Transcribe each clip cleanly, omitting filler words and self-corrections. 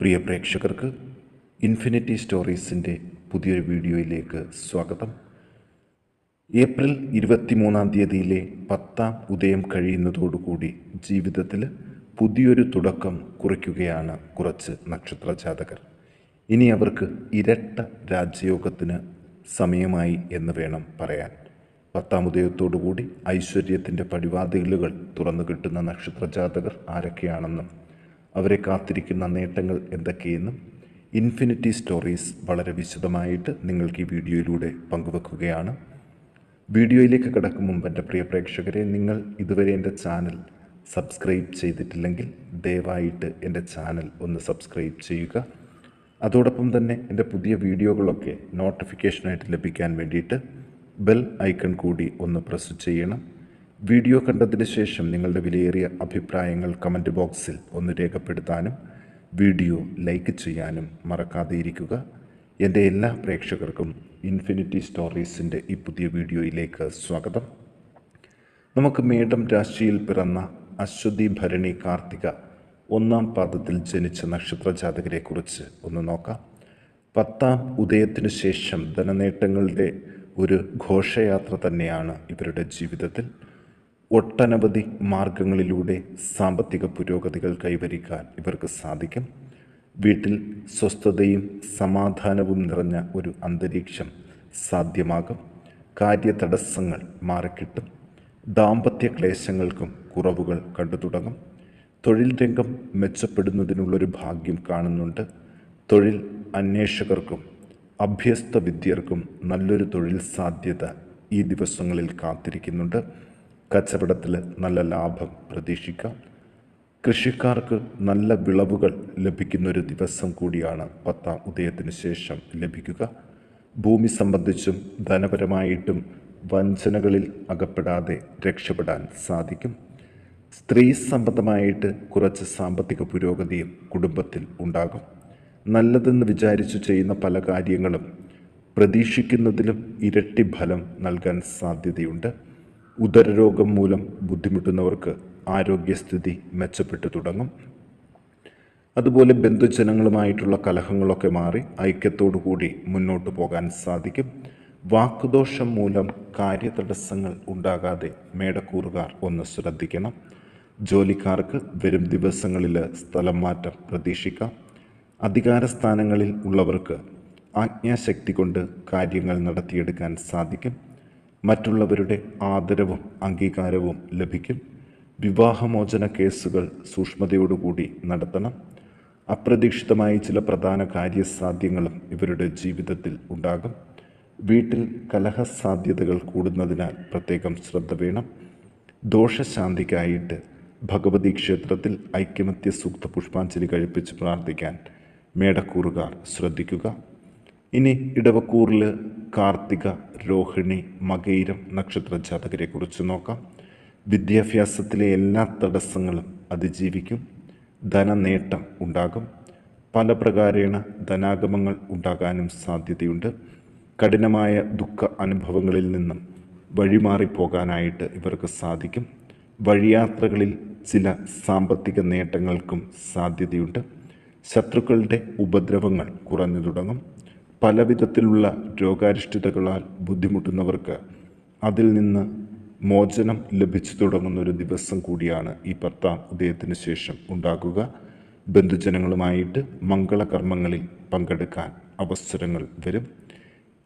പ്രിയ പ്രേക്ഷകർക്ക് ഇൻഫിനിറ്റി സ്റ്റോറീസിൻ്റെ പുതിയൊരു വീഡിയോയിലേക്ക് സ്വാഗതം. ഏപ്രിൽ 23 10 ഉദയം കഴിയുന്നതോടുകൂടി ജീവിതത്തിൽ പുതിയൊരു തുടക്കം കുറിക്കുകയാണ് കുറച്ച് നക്ഷത്ര ജാതകർ. ഇനി അവർക്ക് ഇരട്ട രാജയോഗത്തിന് സമയമായി എന്ന് വേണം പറയാൻ. 10 ഉദയത്തോടുകൂടി ഐശ്വര്യത്തിൻ്റെ പടിവാതിലുകൾ തുറന്നു കിട്ടുന്ന നക്ഷത്ര ജാതകർ ആരൊക്കെയാണെന്നും അവരെ കാത്തിരിക്കുന്ന നേട്ടങ്ങൾ എന്തൊക്കെയെന്നും ഇൻഫിനിറ്റി സ്റ്റോറീസ് വളരെ വിശദമായിട്ട് നിങ്ങൾക്ക് ഈ വീഡിയോയിലൂടെ പങ്കുവെക്കുകയാണ്. വീഡിയോയിലേക്ക് കടക്കും മുമ്പ് എൻ്റെ പ്രിയ പ്രേക്ഷകരെ, നിങ്ങൾ ഇതുവരെ എൻ്റെ ചാനൽ സബ്സ്ക്രൈബ് ചെയ്തിട്ടില്ലെങ്കിൽ ദയവായിട്ട് എൻ്റെ ചാനൽ ഒന്ന് സബ്സ്ക്രൈബ് ചെയ്യുക. അതോടൊപ്പം തന്നെ എൻ്റെ പുതിയ വീഡിയോകളൊക്കെ നോട്ടിഫിക്കേഷനായിട്ട് ലഭിക്കാൻ വേണ്ടിയിട്ട് ബെൽ ഐക്കൺ കൂടി ഒന്ന് പ്രസ് ചെയ്യണം. വീഡിയോ കണ്ടതിന് ശേഷം നിങ്ങളുടെ വിലയേറിയ അഭിപ്രായങ്ങൾ കമൻറ്റ് ബോക്സിൽ ഒന്ന് രേഖപ്പെടുത്താനും വീഡിയോ ലൈക്ക് ചെയ്യാനും മറക്കാതെ ഇരിക്കുക. എൻ്റെ എല്ലാ പ്രേക്ഷകർക്കും ഇൻഫിനിറ്റി സ്റ്റോറീസിൻ്റെ ഈ പുതിയ വീഡിയോയിലേക്ക് സ്വാഗതം. നമുക്ക് മേടം രാശിയിൽ പിറന്ന അശ്വതി, ഭരണി, കാർത്തിക 1-ാം പാദത്തിൽ ജനിച്ച നക്ഷത്ര ജാതകരെക്കുറിച്ച് ഒന്ന് നോക്കാം. 10-ാം ഉദയത്തിനു ശേഷം ധനനേട്ടങ്ങളുടെ ഒരു ഘോഷയാത്ര തന്നെയാണ് ഇവരുടെ ജീവിതത്തിൽ. ഒട്ടനവധി മാർഗങ്ങളിലൂടെ സാമ്പത്തിക പുരോഗതികൾ കൈവരിക്കാൻ ഇവർക്ക് സാധിക്കും. വീട്ടിൽ സ്വസ്ഥതയും സമാധാനവും നിറഞ്ഞ ഒരു അന്തരീക്ഷം സാധ്യമാകും. കാര്യതടസ്സങ്ങൾ മാറിക്കിട്ടും. ദാമ്പത്യ ക്ലേശങ്ങൾക്കും കുറവുകൾ കണ്ടു തുടങ്ങും. തൊഴിൽ രംഗം മെച്ചപ്പെടുന്നതിനുള്ളൊരു ഭാഗ്യം കാണുന്നുണ്ട്. തൊഴിൽ അന്വേഷകർക്കും അഭ്യസ്ത വിദ്യർക്കും നല്ലൊരു തൊഴിൽ സാധ്യത ഈ ദിവസങ്ങളിൽ കാത്തിരിക്കുന്നുണ്ട്. കച്ചവടത്തിൽ നല്ല ലാഭം പ്രതീക്ഷിക്കാം. കൃഷിക്കാർക്ക് നല്ല വിളവുകൾ ലഭിക്കുന്നൊരു ദിവസം കൂടിയാണ് 10-ാം ഉദയത്തിന് ശേഷം ലഭിക്കുക. ഭൂമി സംബന്ധിച്ചും ധനപരമായിട്ടും വഞ്ചനകളിൽ അകപ്പെടാതെ രക്ഷപ്പെടാൻ സാധിക്കും. സ്ത്രീ സംബന്ധമായിട്ട് കുറച്ച് സാമ്പത്തിക പുരോഗതിയും കുടുംബത്തിൽ ഉണ്ടാകും. നല്ലതെന്ന് വിചാരിച്ചു ചെയ്യുന്ന പല കാര്യങ്ങളും പ്രതീക്ഷിക്കുന്നതിലും ഇരട്ടി ഫലം നൽകാൻ സാധ്യതയുണ്ട്. ഉദരരോഗം മൂലം ബുദ്ധിമുട്ടുന്നവർക്ക് ആരോഗ്യസ്ഥിതി മെച്ചപ്പെട്ടു തുടങ്ങും. അതുപോലെ ബന്ധുജനങ്ങളുമായിട്ടുള്ള കലഹങ്ങളൊക്കെ മാറി ഐക്യത്തോടു കൂടി മുന്നോട്ട് പോകാൻ സാധിക്കും. വാക്കുദോഷം മൂലം കാര്യതടസ്സങ്ങൾ ഉണ്ടാകാതെ മേടക്കൂറുകാർ ഒന്ന് ശ്രദ്ധിക്കണം. ജോലിക്കാർക്ക് വരും ദിവസങ്ങളിൽ സ്ഥലം മാറ്റം പ്രതീക്ഷിക്കാം. അധികാരസ്ഥാനങ്ങളിൽ ഉള്ളവർക്ക് ആജ്ഞാശക്തി കൊണ്ട് കാര്യങ്ങൾ നടത്തിയെടുക്കാൻ സാധിക്കും. മറ്റുള്ളവരുടെ ആദരവും അംഗീകാരവും ലഭിക്കും. വിവാഹമോചന കേസുകൾ സൂക്ഷ്മതയോടുകൂടി നടത്തണം. അപ്രതീക്ഷിതമായി ചില പ്രധാന കാര്യസാധ്യങ്ങളും ഇവരുടെ ജീവിതത്തിൽ ഉണ്ടാകും. വീട്ടിൽ കലഹസാധ്യതകൾ കൂടുന്നതിനാൽ പ്രത്യേകം ശ്രദ്ധ വേണം. ദോഷശാന്തിക്കായിട്ട് ഭഗവതി ക്ഷേത്രത്തിൽ ഐക്യമത്യ സൂക്ത പുഷ്പാഞ്ജലി കഴിപ്പിച്ച് പ്രാർത്ഥിക്കാൻ മേടക്കൂറുകാർ ശ്രദ്ധിക്കുക. ഇനി ഇടവക്കൂറിൽ കാർത്തിക, രോഹിണി, മകയിരം നക്ഷത്ര ജാതകരെക്കുറിച്ച് നോക്കാം. വിദ്യാഭ്യാസത്തിലെ എല്ലാ തടസ്സങ്ങളും അതിജീവിക്കും. ധനനേട്ടം ഉണ്ടാകും. പല പ്രകാരേണ ധനാഗമങ്ങൾ ഉണ്ടാകാനും സാധ്യതയുണ്ട്. കഠിനമായ ദുഃഖ അനുഭവങ്ങളിൽ നിന്നും വഴിമാറിപ്പോകാനായിട്ട് ഇവർക്ക് സാധിക്കും. വഴിയാത്രകളിൽ ചില സാമ്പത്തിക നേട്ടങ്ങൾക്കും സാധ്യതയുണ്ട്. ശത്രുക്കളുടെ ഉപദ്രവങ്ങൾ കുറഞ്ഞു തുടങ്ങും. പല വിധത്തിലുള്ള രോഗാരിഷ്ഠിതകളാൽ ബുദ്ധിമുട്ടുന്നവർക്ക് അതിൽ നിന്ന് മോചനം ലഭിച്ചു തുടങ്ങുന്നൊരു ദിവസം കൂടിയാണ് ഈ 10-ാം ഉദയത്തിന് ശേഷം ഉണ്ടാകുക. ബന്ധുജനങ്ങളുമായിട്ട് മംഗളകർമ്മങ്ങളിൽ പങ്കെടുക്കാൻ അവസരങ്ങൾ വരും.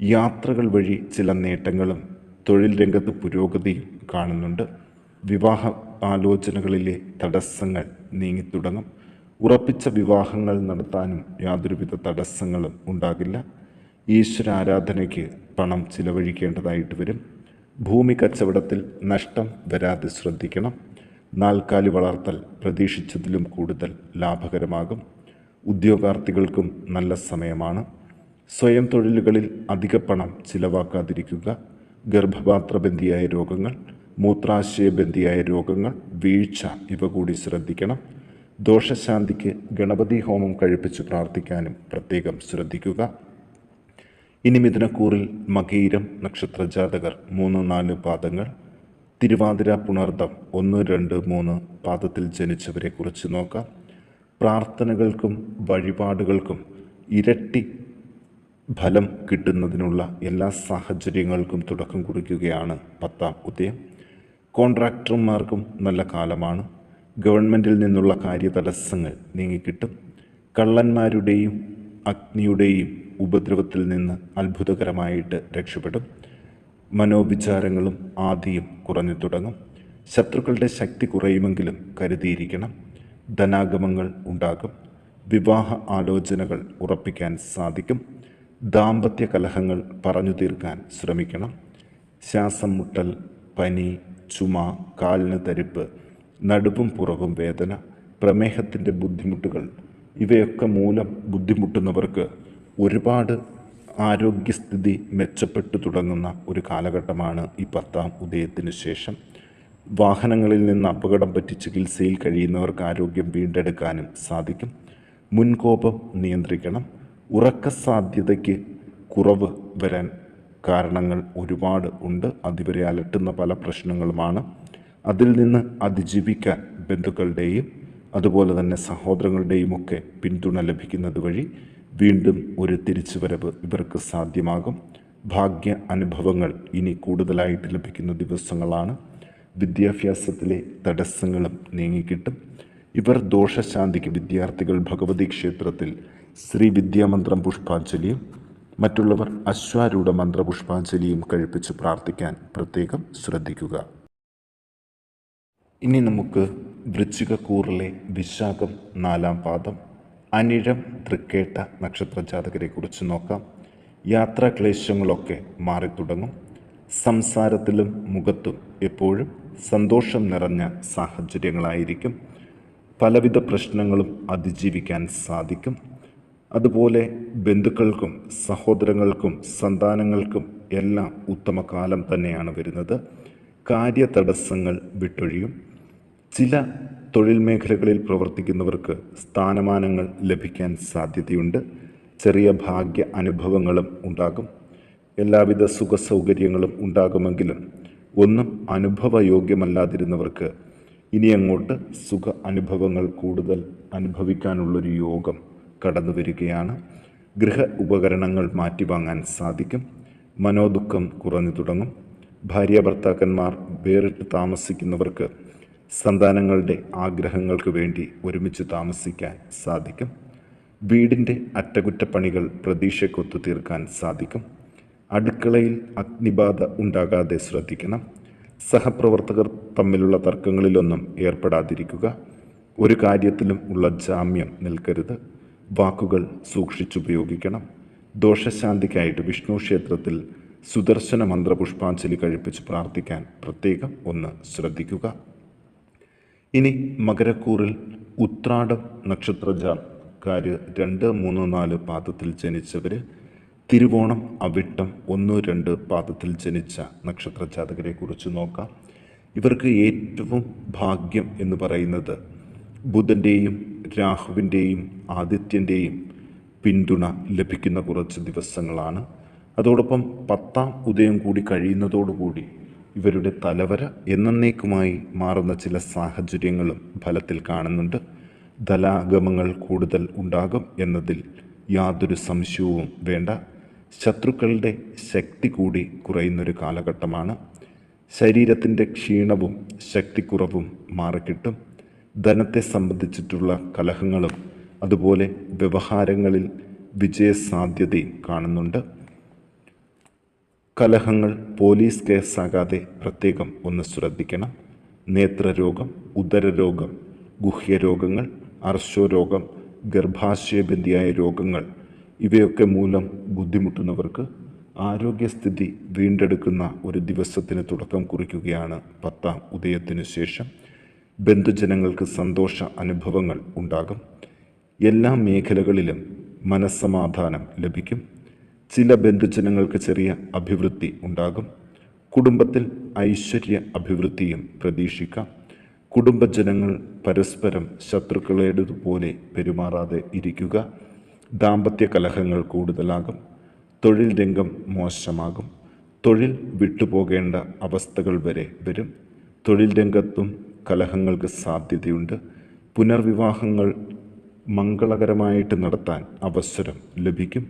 യാത്രകൾ വഴി ചില നേട്ടങ്ങളും തൊഴിൽ രംഗത്ത് പുരോഗതിയും കാണുന്നുണ്ട്. വിവാഹ ആലോചനകളിലെ തടസ്സങ്ങൾ നീങ്ങിത്തുടങ്ങും. ഉറപ്പിച്ച വിവാഹങ്ങൾ നടത്താനും യാതൊരുവിധ തടസ്സങ്ങളും ഉണ്ടാകില്ല. ഈശ്വരാരാധനയ്ക്ക് പണം ചിലവഴിക്കേണ്ടതായിട്ട് വരും. ഭൂമി കച്ചവടത്തിൽ നഷ്ടം വരാതെ ശ്രദ്ധിക്കണം. നാൽക്കാലി വളർത്തൽ പ്രതീക്ഷിച്ചതിലും കൂടുതൽ ലാഭകരമാകും. ഉദ്യോഗാർത്ഥികൾക്കും നല്ല സമയമാണ്. സ്വയം തൊഴിലുകളിൽ അധിക പണം ചിലവാക്കാതിരിക്കുക. ഗർഭപാത്രബന്ധിയായ രോഗങ്ങൾ, മൂത്രാശയബന്ധിയായ രോഗങ്ങൾ, വീഴ്ച ഇവ കൂടി ശ്രദ്ധിക്കണം. ദോഷശാന്തിക്ക് ഗണപതി ഹോമം കഴിപ്പിച്ച് പ്രാർത്ഥിക്കാനും പ്രത്യേകം ശ്രദ്ധിക്കുക. ഇനി മിഥുനക്കൂറിൽ മകയിരം നക്ഷത്ര ജാതകർ 3-4 പാദങ്ങൾ, തിരുവാതിര, പുണർദം 1, 2, 3 പാദത്തിൽ ജനിച്ചവരെ കുറിച്ച് നോക്കാം. പ്രാർത്ഥനകൾക്കും വഴിപാടുകൾക്കും ഇരട്ടി ഫലം കിട്ടുന്നതിനുള്ള എല്ലാ സാഹചര്യങ്ങൾക്കും തുടക്കം കുറിക്കുകയാണ് 10-ാം ഉദയം. കോൺട്രാക്ടർമാർക്കും നല്ല കാലമാണ്. ഗവൺമെൻറ്റിൽ നിന്നുള്ള കാര്യതടസ്സങ്ങൾ നീങ്ങിക്കിട്ടും. കള്ളന്മാരുടെയും അഗ്നിയുടെയും ഉപദ്രവത്തിൽ നിന്ന് അത്ഭുതകരമായിട്ട് രക്ഷപ്പെടും. മനോവിചാരങ്ങളും ആദിയും കുറഞ്ഞു തുടങ്ങും. ശത്രുക്കളുടെ ശക്തി കുറയുമെങ്കിലും കരുതിയിരിക്കണം. ധനാഗമങ്ങൾ ഉണ്ടാകും. വിവാഹ ആലോചനകൾ ഉറപ്പിക്കാൻ സാധിക്കും. ദാമ്പത്യ കലഹങ്ങൾ പറഞ്ഞു തീർക്കാൻ ശ്രമിക്കണം. ശ്വാസം മുട്ടൽ, പനി, ചുമ, കാലിന് തരിപ്പ്, നടുവും പുറവും വേദന, പ്രമേഹത്തിൻ്റെ ബുദ്ധിമുട്ടുകൾ ഇവയൊക്കെ മൂലം ബുദ്ധിമുട്ടുന്നവർക്ക് ഒരുപാട് ആരോഗ്യസ്ഥിതി മെച്ചപ്പെട്ടു തുടങ്ങുന്ന ഒരു കാലഘട്ടമാണ് ഈ 10-ാം ഉദയത്തിന് ശേഷം. വാഹനങ്ങളിൽ നിന്ന് അപകടം പറ്റി ചികിത്സയിൽ കഴിയുന്നവർക്ക് ആരോഗ്യം വീണ്ടെടുക്കാനും സാധിക്കും. മുൻകോപം നിയന്ത്രിക്കണം. ഉറക്ക സാധ്യതയ്ക്ക് കുറവ് വരാൻ കാരണങ്ങൾ ഒരുപാട് ഉണ്ട്. അതിവരെ അലട്ടുന്ന പല പ്രശ്നങ്ങളുമാണ്. അതിൽ നിന്ന് അതിജീവിക്കാൻ ബന്ധുക്കളുടെയും അതുപോലെ തന്നെ സഹോദരങ്ങളുടെയും ഒക്കെ പിന്തുണ ലഭിക്കുന്നത് വഴി വീണ്ടും ഒരു തിരിച്ചുവരവ് ഇവർക്ക് സാധ്യമാകും. ഭാഗ്യ അനുഭവങ്ങൾ ഇനി കൂടുതലായിട്ട് ലഭിക്കുന്ന ദിവസങ്ങളാണ്. വിദ്യാഭ്യാസത്തിലെ തടസ്സങ്ങളും നീങ്ങിക്കിട്ടും. ഇവർ ദോഷശാന്തിക്ക് വിദ്യാർത്ഥികൾ ഭഗവതി ക്ഷേത്രത്തിൽ ശ്രീ വിദ്യാമന്ത്രം പുഷ്പാഞ്ജലിയും മറ്റുള്ളവർ അശ്വാരൂഢ മന്ത്രപുഷ്പാഞ്ജലിയും കഴിപ്പിച്ച് പ്രാർത്ഥിക്കാൻ പ്രത്യേകം ശ്രദ്ധിക്കുക. ഇനി നമുക്ക് വൃശ്ചികക്കൂറിലെ വിശാഖം 4-ാം പാദം അനിഴം തൃക്കേട്ട നക്ഷത്ര ജാതകരെക്കുറിച്ച് നോക്കാം. യാത്രാക്ലേശങ്ങളൊക്കെ മാറിത്തുടങ്ങും. സംസാരത്തിലും മുഖത്തും എപ്പോഴും സന്തോഷം നിറഞ്ഞ സാഹചര്യങ്ങളായിരിക്കും. പലവിധ പ്രശ്നങ്ങളും അതിജീവിക്കാൻ സാധിക്കും. അതുപോലെ ബന്ധുക്കൾക്കും സഹോദരങ്ങൾക്കും സന്താനങ്ങൾക്കും എല്ലാം ഉത്തമ കാലം തന്നെയാണ് വരുന്നത്. കാര്യതടസ്സങ്ങൾ വിട്ടൊഴിയും. ചില തൊഴിൽ മേഖലകളിൽ പ്രവർത്തിക്കുന്നവർക്ക് സ്ഥാനമാനങ്ങൾ ലഭിക്കാൻ സാധ്യതയുണ്ട്. ചെറിയ ഭാഗ്യ അനുഭവങ്ങളും ഉണ്ടാകും. എല്ലാവിധ സുഖ സൗകര്യങ്ങളും ഉണ്ടാകുമെങ്കിലും ഒന്നും അനുഭവയോഗ്യമല്ലാതിരുന്നവർക്ക് ഇനി അങ്ങോട്ട് സുഖ അനുഭവങ്ങൾ കൂടുതൽ അനുഭവിക്കാനുള്ളൊരു യോഗം കടന്നു വരികയാണ്. ഗൃഹ ഉപകരണങ്ങൾ മാറ്റിവാങ്ങാൻ സാധിക്കും. മനോദുഃഖം കുറഞ്ഞു തുടങ്ങും. ഭാര്യ ഭർത്താക്കന്മാർ വേറിട്ട് താമസിക്കുന്നവർക്ക് സന്താനങ്ങളുടെ ആഗ്രഹങ്ങൾക്ക് വേണ്ടി ഒരുമിച്ച് താമസിക്കാൻ സാധിക്കും. വീടിൻ്റെ അറ്റകുറ്റപ്പണികൾ പ്രതീക്ഷയ്ക്കൊത്തു തീർക്കാൻ സാധിക്കും. അടുക്കളയിൽ അഗ്നിബാധ ഉണ്ടാകാതെ ശ്രദ്ധിക്കണം. സഹപ്രവർത്തകർ തമ്മിലുള്ള തർക്കങ്ങളിലൊന്നും ഏർപ്പെടാതിരിക്കുക. ഒരു കാര്യത്തിലും ഉള്ള ജാമ്യം നിൽക്കരുത്. വാക്കുകൾ സൂക്ഷിച്ചുപയോഗിക്കണം. ദോഷശാന്തിക്കായിട്ട് വിഷ്ണു ക്ഷേത്രത്തിൽ സുദർശന മന്ത്രപുഷ്പാഞ്ജലി കഴിപ്പിച്ച് പ്രാർത്ഥിക്കാൻ പ്രത്യേകം ഒന്ന് ശ്രദ്ധിക്കുക. ഇനി മകരക്കൂറിൽ ഉത്രാടം നക്ഷത്രജാതക്കാർ 2, 3, 4 പാദത്തിൽ ജനിച്ചവർ, തിരുവോണം, അവിട്ടം 1, 2 പാദത്തിൽ ജനിച്ച നക്ഷത്രജാതകരെ കുറിച്ച് നോക്കാം. ഇവർക്ക് ഏറ്റവും ഭാഗ്യം എന്ന് പറയുന്നത് ബുധൻ്റെയും രാഹുവിൻ്റെയും ആദിത്യൻ്റെയും പിന്തുണ ലഭിക്കുന്ന കുറച്ച് ദിവസങ്ങളാണ്. അതോടൊപ്പം 10-ാം ഉദയം കൂടി കഴിയുന്നതോടുകൂടി ഇവരുടെ തലവര എന്നേക്കുമായി മാറുന്ന ചില സാഹചര്യങ്ങളും ഫലത്തിൽ കാണുന്നുണ്ട്. ധനാഗമങ്ങൾ കൂടുതൽ ഉണ്ടാകും എന്നതിൽ യാതൊരു സംശയവും വേണ്ട. ശത്രുക്കളുടെ ശക്തി കൂടി കുറയുന്നൊരു കാലഘട്ടമാണ്. ശരീരത്തിൻ്റെ ക്ഷീണവും ശക്തിക്കുറവും മാറിക്കിട്ടും. ധനത്തെ സംബന്ധിച്ചിട്ടുള്ള കലഹങ്ങളും അതുപോലെ വ്യവഹാരങ്ങളിൽ വിജയസാധ്യതയും കാണുന്നുണ്ട്. കലഹങ്ങൾ പോലീസ് കേസാകാതെ പ്രത്യേകം ഒന്ന് ശ്രദ്ധിക്കണം. നേത്രരോഗം, ഉദരരോഗം, ഗുഹ്യരോഗങ്ങൾ, അർശോരോഗം, ഗർഭാശയബന്ധിയായ രോഗങ്ങൾ ഇവയൊക്കെ മൂലം ബുദ്ധിമുട്ടുന്നവർക്ക് ആരോഗ്യസ്ഥിതി വീണ്ടെടുക്കുന്ന ഒരു ദിവസത്തിന് തുടക്കം കുറിക്കുകയാണ് 10-ാം ഉദയത്തിനു ശേഷം. ബന്ധുജനങ്ങൾക്ക് സന്തോഷ അനുഭവങ്ങൾ ഉണ്ടാകും. എല്ലാ മേഖലകളിലും മനസ്സമാധാനം ലഭിക്കും. ചില ബന്ധുജനങ്ങൾക്ക് ചെറിയ അഭിവൃദ്ധി ഉണ്ടാകും. കുടുംബത്തിൽ ഐശ്വര്യ അഭിവൃദ്ധിയും പ്രതീക്ഷിക്കാം. കുടുംബജനങ്ങൾ പരസ്പരം ശത്രുക്കളേതുപോലെ പെരുമാറാതെ ഇരിക്കുക. ദാമ്പത്യ കലഹങ്ങൾ കൂടുതലാകും. തൊഴിൽ രംഗം മോശമാകും. തൊഴിൽ വിട്ടുപോകേണ്ട അവസ്ഥകൾ വരെ വരും. തൊഴിൽ രംഗത്തും കലഹങ്ങൾക്ക് സാധ്യതയുണ്ട്. പുനർവിവാഹങ്ങൾ മംഗളകരമായിട്ട് നടത്താൻ അവസരം ലഭിക്കും.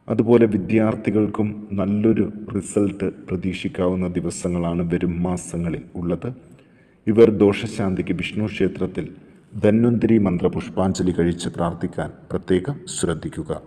അതുപോലെ വിദ്യാർത്ഥികൾക്കും നല്ലൊരു റിസൾട്ട് പ്രതീക്ഷിക്കാവുന്ന ദിവസങ്ങളാണ് വരും മാസങ്ങളിൽ ഉള്ളത്. ഇവർ ദോഷശാന്തിക്ക് വിഷ്ണു ക്ഷേത്രത്തിൽ ധന്വന്തരി മന്ത്ര പുഷ്പാഞ്ജലി കഴിച്ച് പ്രാർത്ഥിക്കാൻ പ്രത്യേകം ശ്രദ്ധിക്കുക.